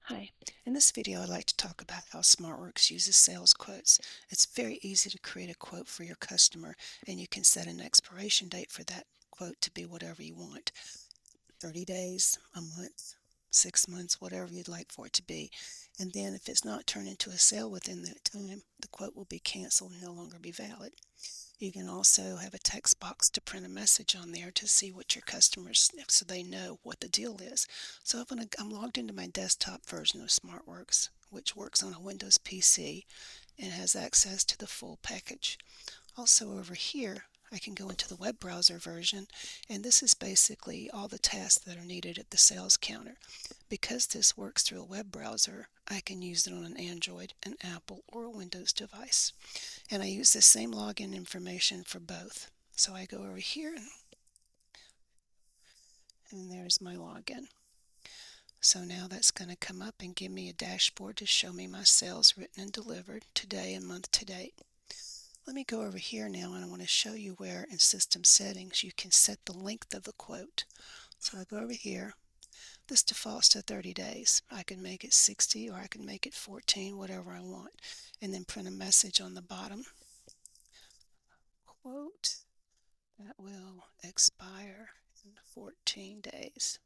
Hi, in this video I'd like to talk about how Smartwerks uses sales quotes. It's very easy to create a quote for your customer, and you can set an expiration date for that quote to be whatever you want. 30 days, a month, 6 months, whatever you'd like for it to be. And then if it's not turned into a sale within that time, the quote will be canceled and no longer be valid. You can also have a text box to print a message on there to see what your customers, so they know what the deal is. So I'm logged into my desktop version of Smartworks, which works on a Windows PC and has access to the full package. Also over here, I can go into the web browser version, and this is basically all the tasks that are needed at the sales counter. Because this works through a web browser, I can use it on an Android, an Apple, or a Windows device. And I use the same login information for both. So I go over here, and there's my login. So now that's going to come up and give me a dashboard to show me my sales written and delivered today and month to date. Let me go over here now, and I want to show you where in system settings you can set the length of the quote. So I go over here. This defaults to 30 days. I can make it 60 or I can make it 14, whatever I want, and then print a message on the bottom. Quote that will expire in 14 days,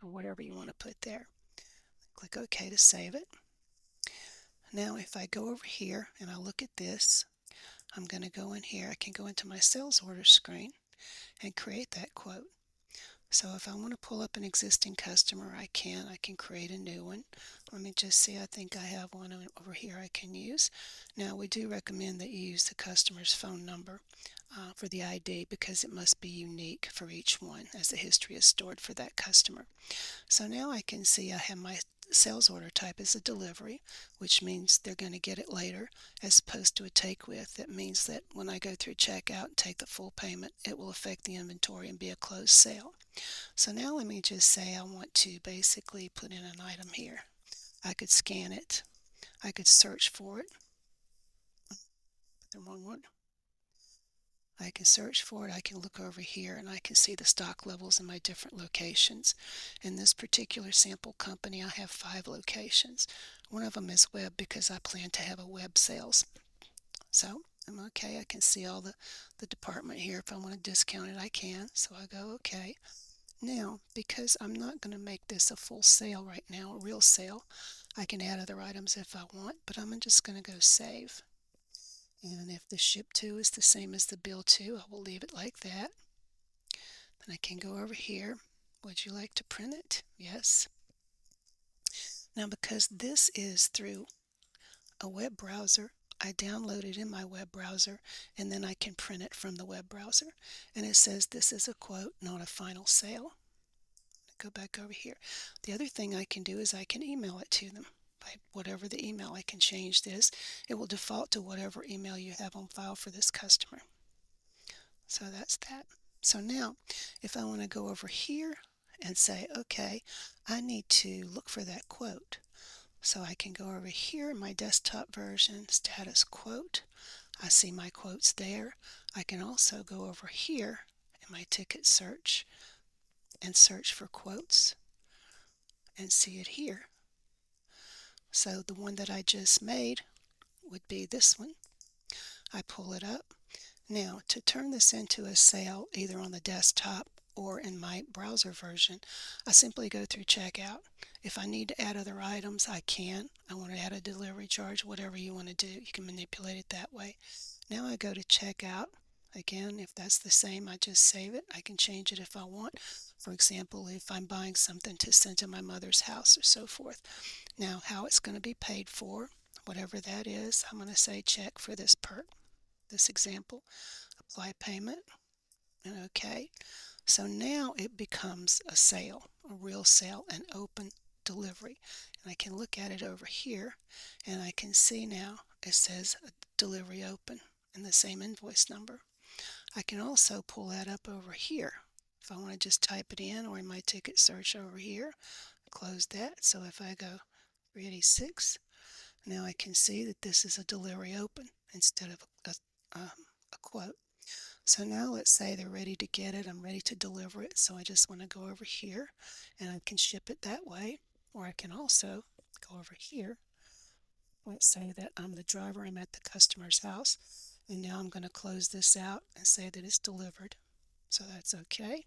or whatever you want to put there. Click OK to save it. Now if I go over here and I look at this, I'm going to go in here. I can go into my sales order screen and create that quote. So if I want to pull up an existing customer, I can create a new one. Let me just see, I think I have one over here I can use. Now we do recommend that you use the customer's phone number for the ID, because it must be unique for each one, as the history is stored for that customer. So now I can see I have my sales order type as a delivery, which means they're going to get it later, as opposed to a take with. That means that when I go through checkout and take the full payment, it will affect the inventory and be a closed sale. So now let me just say I want to basically put in an item here. I could scan it. I could search for it. Put the wrong one. I can search for it. I can look over here and I can see the stock levels in my different locations. In this particular sample company, I have 5 locations. One of them is web, because I plan to have a web sales. So I'm okay. I can see all the department here. If I want to discount it, I can. So I go okay. Now, because I'm not going to make this a full sale right now, a real sale, I can add other items if I want, but I'm just going to go save. And if the ship to is the same as the bill to, I will leave it like that. Then I can go over here. Would you like to print it? Yes. Now, because this is through a web browser, I download it in my web browser, and then I can print it from the web browser. And it says this is a quote, not a final sale. Go back over here. The other thing I can do is I can email it to them. By whatever the email, I can change this. It will default to whatever email you have on file for this customer. So that's that. So now, if I want to go over here and say, okay, I need to look for that quote. So I can go over here in my desktop version, status quote. I see my quotes there. I can also go over here in my ticket search and search for quotes and see it here. So the one that I just made would be this one. I pull it up. Now, to turn this into a sale, either on the desktop or in my browser version, I simply go through checkout. If I need to add other items, I can. I want to add a delivery charge, whatever you want to do, you can manipulate it that way. Now I go to checkout. Again, if that's the same, I just save it. I can change it if I want. For example, if I'm buying something to send to my mother's house or so forth. Now, how it's going to be paid for, whatever that is, I'm going to say check for this example. Apply payment, and OK. So now it becomes a sale, a real sale, an open delivery. And I can look at it over here, and I can see now it says delivery open and the same invoice number. I can also pull that up over here. If I want to just type it in, or in my ticket search over here, close that. So if I go 386, now I can see that this is a delivery open instead of a quote. So now let's say they're ready to get it. I'm ready to deliver it. So I just want to go over here and I can ship it that way. Or I can also go over here. Let's say that I'm the driver. I'm at the customer's house. And now I'm going to close this out and say that it's delivered. So that's okay.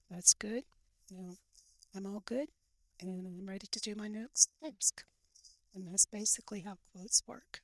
That's good. Now I'm all good. And I'm ready to do my next task. And that's basically how quotes work.